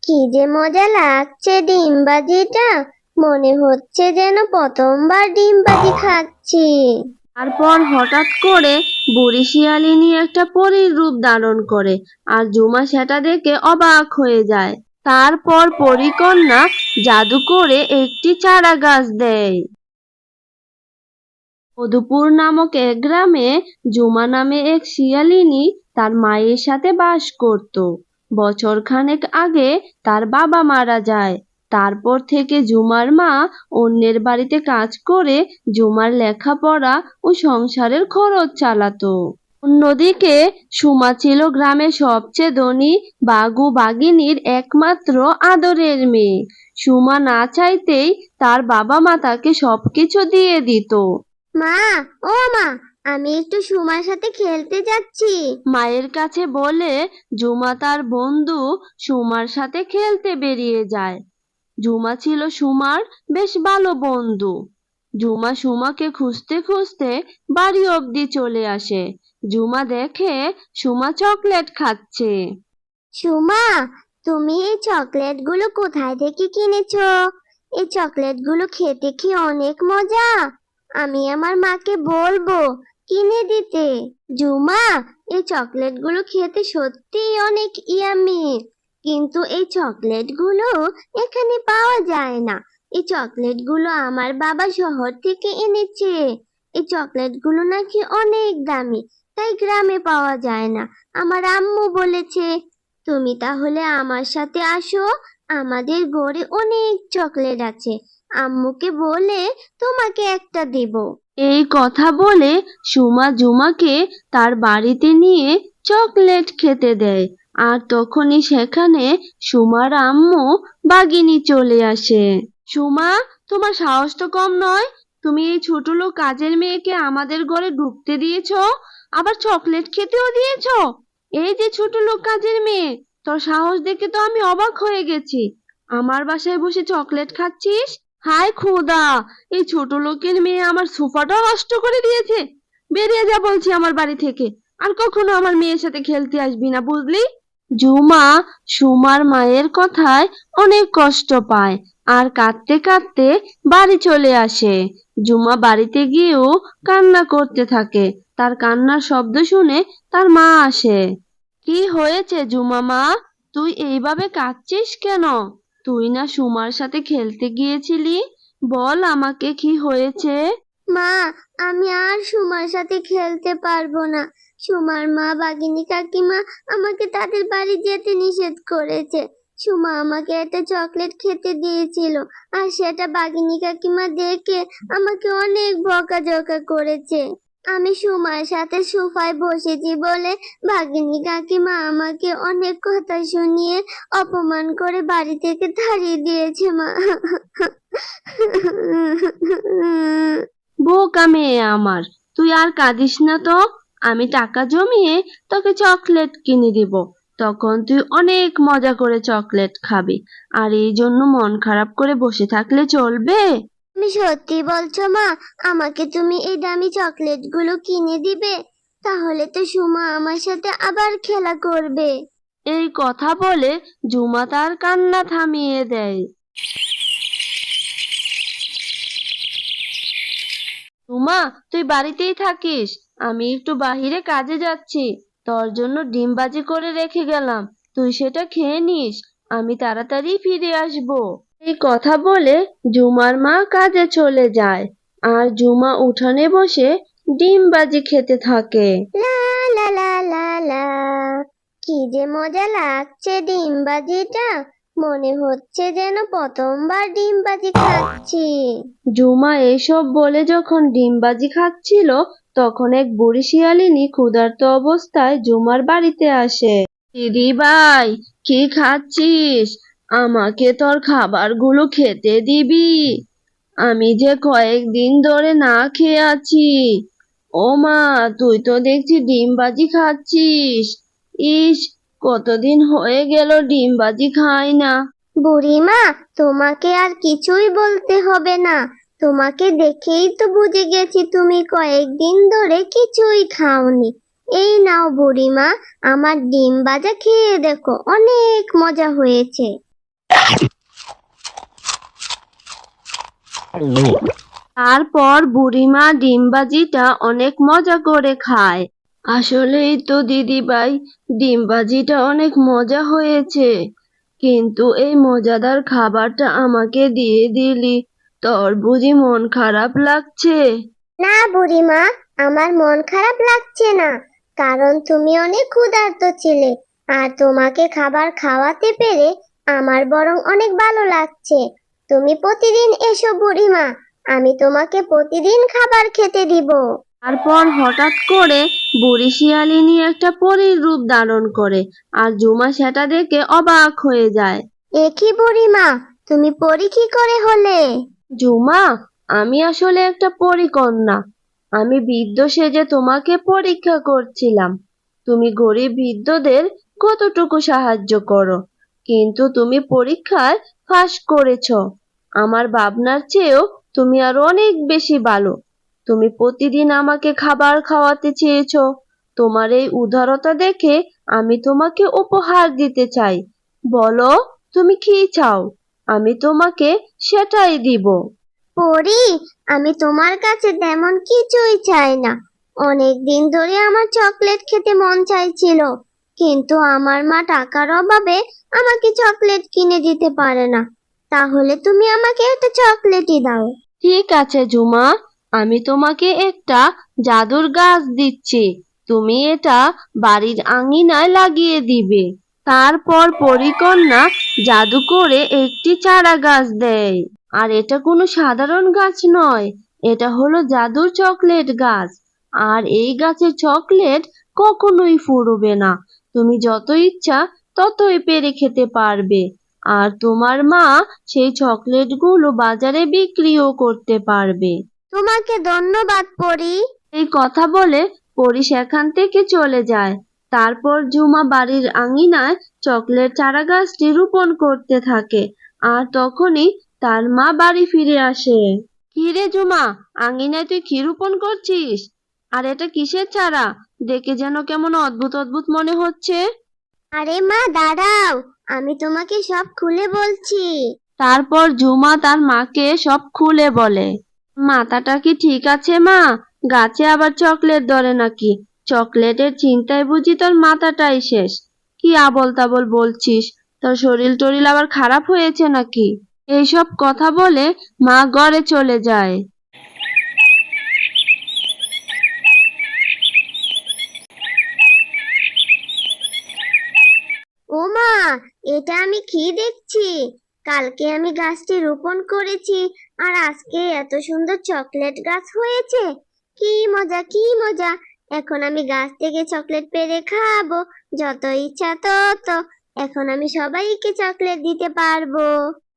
কি যে মজা লাগছে ডিমবাজিটা। মনে হচ্ছে যেন প্রথমবার ডিমবাজি খাচ্ছি। তারপর হঠাৎ করে বুড়ি শিয়ালিনী একটা পরীর রূপ ধারণ করে, আর জুমা সেটা দেখে অবাক হয়ে যায়। তারপর পরীকন্যা জাদু করে একটি চারা গাছ দেয়। মধুপুর নামক এক গ্রামে জুমা নামে এক শিয়ালিনী তার মায়ের সাথে বাস করত। বছর খানেক আগে তার বাবা মারা যায়। তারপর থেকে জুমার মা অন্যের বাড়িতে কাজ করে জুমার লেখাপড়া ও সংসারের খরচ চালাতো। অন্যদিকে সুমা ছিল গ্রামের সবচেয়ে ধনী বাঘু বাঘিনীর একমাত্র আদরের মেয়ে। সুমা না চাইতেই তার বাবা মা তাকে সবকিছু দিয়ে দিত। মা, ও মা, আমি একটু সুমার সাথে খেলতে যাচ্ছি। মায়ের কাছে বলে জুমা তার বন্ধু সুমার সাথে খেলতে বেরিয়ে যায়। জুমা ছিল সুমার বেশ ভালো বন্ধু। জুমা সুমাকে খুঁজতে খুঁজতে বাড়ি অবধি চলে আসে। জুমা দেখে সুমা চকলেট খাচ্ছে। সুমা, তুমি এই চকলেটগুলো কোথায় থেকে কিনেছো? এই চকলেটগুলো খেতে কি অনেক মজা। আমি আমার মাকে বলবো কিনে দিতে। জুমা, এই চকলেটগুলো খেতে সত্যিই অনেক ইয়ামি, কিন্তু এই চকলেটগুলো এখানে পাওয়া যায় না। এই চকলেটগুলো আমার বাবা শহর থেকে এনেছে। এই চকলেটগুলো নাকি অনেক দামি, তাই গ্রামে পাওয়া যায় না। আমার আম্মু বলেছে। তুমি তাহলে আমার সাথে আসো, আমাদের ঘরে অনেক চকলেট আছে। আম্মুকে বলে তোমাকে একটা দেব। এই কথা বলে সুমা জুমাকে তার বাড়িতে নিয়ে চকলেট খেতে দেয়। আর তখনই সেখানে সুমার আম্মু বাগিনী চলে আসে। সুমা, তোমার সাহস তো কম নয়। তুমি এই ছোট লোক কাজের মেয়েকে আমাদের ঘরে ঢুকতে দিয়েছো, আবার চকলেট খেতেও দিয়েছো। এই যে ছোট লোক কাজের মেয়ে, তোর সাহস দেখে তো আমি অবাক হয়ে গেছি। আমার বাসায় বসে চকলেট খাচ্ছিস? হায় খোদা, এই ছোট লোকের মেয়ে আমার সোফাটাও নষ্ট করে দিয়েছে। বেরিয়ে যা বলছি আমার বাড়ি থেকে। আর কখনো আমার মেয়ের সাথে খেলতে আসবি না, বুঝলি? জুমা সুমার মায়ের কথায় অনেক কষ্ট পায় আর কাঁদতে কাঁদতে বাড়ি চলে আসে। জুমা বাড়িতে গিয়েও কান্না করতে থাকে। তার কান্নার শব্দ শুনে তার মা আসে। কি হয়েছে জুমা মা? তুই এইভাবে কাঁদছিস কেন? তুই না সুমার সাথে খেলতে গিয়েছিলি? বল আমাকে কি হয়েছে? মা, আমি আর সুমার সাথে খেলতে পারবো না। সুমার মা বাগিনী কাকিমা আমাকে তাদের বাড়ি যেতে নিষেধ করেছে। সুমা আমাকে একটা চকলেট খেতে দিয়েছিল, আর সেটা বাগিনী কাকিমা দেখে আমাকে অনেক বকাঝকা করেছে। আমি সুমার সাথে সোফায় বসেছি বলে বাগিনী কাকিমা আমাকে অনেক কথা শুনিয়ে অপমান করে বাড়ি থেকে তাড়িয়ে দিয়েছে মা। বোকা মেয়ে আমার, তুই আর কাঁদিস না তো। আমি টাকা জমিয়ে তোকে চকলেট কিনে দিব। তখন তুই অনেক মজা করে চকলেট খাবি। আর এই জন্য মন খারাপ করে বসে থাকলে চলবে? তুমি সত্যি বলছো মা? আমাকে তুমি এই দামি চকলেটগুলো কিনে দিবে? তাহলে তো সুমা আমার সাথে আবার খেলা করবে। এই কথা বলে জুমা তার কান্না থামিয়ে দেয়। রুমা, তুই বাড়িতেই থাকিস। আমি একটু বাহিরে কাজে যাচ্ছি। তোর জন্য ডিম ভাজি করে রেখে গেলাম, তুই সেটা খেয়ে নিস। আমি তাড়াতাড়ি ফিরে আসব। এই কথা বলে জুমার মা কাজে চলে যায়। আর জুমা উঠানে বসে ডিম ভাজি খেতে থাকে। লা লা লা লা লা, কি যে মজা লাগছে ডিমবাজিটা। মনে হচ্ছে যেন প্রথমবার ডিমবাজি খাচ্ছি। জুমা এইসব বলে যখন ডিমবাজি খাচ্ছিল, তখন এক বুড়ি শিয়ালিনী ক্ষুধার্ত অবস্থায় জুমার বাড়িতে আসে। দিদি ভাই, কি খাচ্ছিস? আমাকে তোর খাবারগুলো খেতে দিবি? আমি যে কয়েকদিন ধরে না খেয়ে আছি। ও মা, তুই তো দেখছি ডিমবাজি খাচ্ছিস। ইস, কতদিন হয়ে গেল ডিমবাজি খাই না। বুড়িমা, তোমাকে আর কিছুই বলতে হবে না। তোমাকে দেখেই তো বুঝে গেছি তুমি কয়েকদিন ধরে কিছুই খাওনি। এই নাও বুড়িমা, আমার ডিম ভাজা খেয়ে দেখো, অনেক মজা হয়েছে। তারপর বুড়িমা ডিমবাজিটা অনেক মজা করে খায়। আসলেই তো দিদিভাই, ডিমবাজিটা অনেক মজা হয়েছে, কিন্তু এই মজাদার খাবারটা আমাকে দিয়ে দিলি, তোর বুঝি মন খারাপ লাগছে? না বুড়িমা, আমার মন খারাপ লাগছে না, কারণ তুমি অনেক ক্ষুধার্ত ছিলে, আর তোমাকে খাবার খাওয়াতে পেরে আমার বরং অনেক ভালো লাগছে। তুমি প্রতিদিন এসো বুড়িমা, আমি তোমাকে প্রতিদিন খাবার খেতে দিব। তারপর হঠাৎ করে বুড়ি শিয়ালিনী একটা পরীর রূপ ধারণ করে, আর জুমা সেটা দেখে অবাক হয়ে যায়। এ কি বুড়িমা, তুমি পরি কি করে হলে? জুমা, আমি আসলে একটা পরীকন্যা। আমি বৃদ্ধ সেজে তোমাকে পরীক্ষা করছিলাম, তুমি গরিব বৃদ্ধদের কতটুকু সাহায্য করো, কিন্তু তুমি পরীক্ষায় ফাঁস করেছো। আমার ভাবনার চেয়েও তুমি আরো অনেক বেশি ভালো। তুমি প্রতিদিন আমাকে খাবার খাওয়াতে চেয়েছো। তোমার এই উদারতা দেখে আমি তোমাকে উপহার দিতে চাই। বলো, তুমি কি চাও? আমি তোমাকে সেটাই দিব। পরি, আমি তোমার কাছে তেমন কিছুই চাই না। অনেক দিন ধরে আমার চকলেট খেতে মন চাইছিল, কিন্তু আমার মা টাকার অভাবে আমাকে চকলেট কিনে দিতে পারে না। তাহলে তুমি আমাকে একটা চকলেটই দাও। ঠিক আছে জুমা, আমি তোমাকে একটা জাদুর গাছ দিচ্ছি, তুমি এটা বাড়ির আঙিনায় লাগিয়ে দিবে। তারপর পরীকন্যা জাদু করে একটি চারা গাছ দেয়। আর এটা কোনো সাধারণ গাছ নয়, এটা হলো জাদুর চকলেট গাছ। আর এই গাছের চকলেট কখনোই ফুরবে না, তুমি যত ইচ্ছা ততই পেরে খেতে পারবে। আর তোমার মা সেই চকলেটগুলো বাজারে বিক্রিও করতে পারবে। তোমাকে ধন্যবাদ পরি। এই কথা বলে পরি সেখান থেকে চলে যায়। তারপর জুমা বাড়ির আঙিনায় চকলেট চারাগাছটি রোপণ করতে থাকে। আর তখনই তার মা বাড়ি ফিরে আসে। কি রে জুমা, আঙিনায় তুই কি রোপণ করছিস? আর এটা কিসের চারা? দেখে যেন কেমন অদ্ভুত অদ্ভুত মনে হচ্ছে। আরে মা দাঁড়াও, আমি তোমাকে সব খুলে বলছি। তারপর জুমা তার মাকে সব খুলে বলে। মাথাটা কি ঠিক আছে মা? গাছে আবার চকলেট ধরে নাকি? চকলেটের চিন্তায় বুঝি তোর মাথাটাই শেষ। কি আবল তাবল বলছিস? তোর শরীর টরিল আবার খারাপ হয়েছে নাকি? এইসব কথা বলে মা ঘরে চলে যায়। ও মা, এটা আমি কি দেখছি? কালকে আমি গাছটি রোপণ করেছি, আর আজকে এত সুন্দর চকলেট গাছ হয়েছে। কি মজা, কি মজা! এখন আমি গাছ থেকে চকলেট পেড়ে খাবো, যত ইচ্ছা তত। এখন আমি সবাইকে চকলেট দিতে পারবো।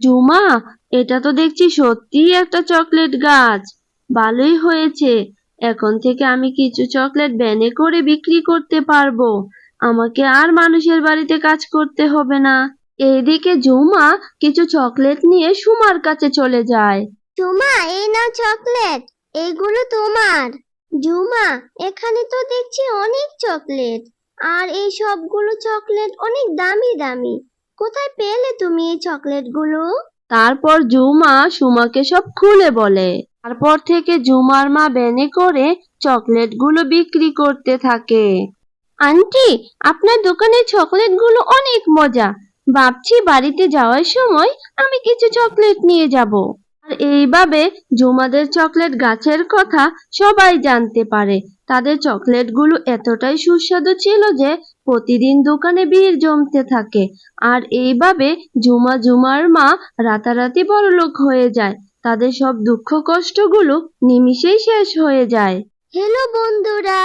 জুমা, এটা তো দেখছি সত্যিই একটা চকলেট গাছ। ভালোই হয়েছে, এখন থেকে আমি কিছু চকলেট ভ্যানে করে বিক্রি করতে পারবো। আমাকে আর মানুষের বাড়িতে কাজ করতে হবে না। এইদিকে জুমা কিছু চকলেট নিয়ে সুমার কাছে চলে যায়। জুমা, এই নাও চকলেট, এইগুলো তোমার। জুমা, এখানে তো দেখছি অনেক চকলেট, আর এই সবগুলো চকলেট অনেক দামি দামি। কোথায় পেলে তুমি এই চকলেটগুলো? তারপর জুমা সুমাকে সব খুলে বলে। তারপর থেকে জুমার মা ভ্যানে করে চকলেটগুলো বিক্রি করতে থাকে। আন্টি, আপনার দোকানের চকলেটগুলো অনেক মজা। ভাবছি বাড়িতে যাওয়ার সময় আমি কিছু চকলেট নিয়ে যাব। আর এইভাবে জুমাদের চকলেট গাছের কথা সবাই জানতে পারে। তাদের চকলেটগুলো এতটাই সুস্বাদু ছিল যে প্রতিদিন দোকানে ভিড় জমতে থাকে। আর এইভাবে জুমার মা রাতারাতি বড়লোক হয়ে যায়। তাদের সব দুঃখ কষ্টগুলো নিমিষেই শেষ হয়ে যায়। হ্যালো বন্ধুরা,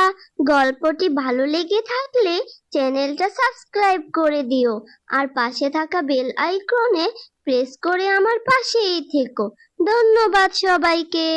গল্পটি ভালো লেগে থাকলে চ্যানেলটা সাবস্ক্রাইব করে দিও, আর পাশে থাকা বেল আইকনে প্রেস করে আমার পাশেই থেকো। ধন্যবাদ সবাইকে।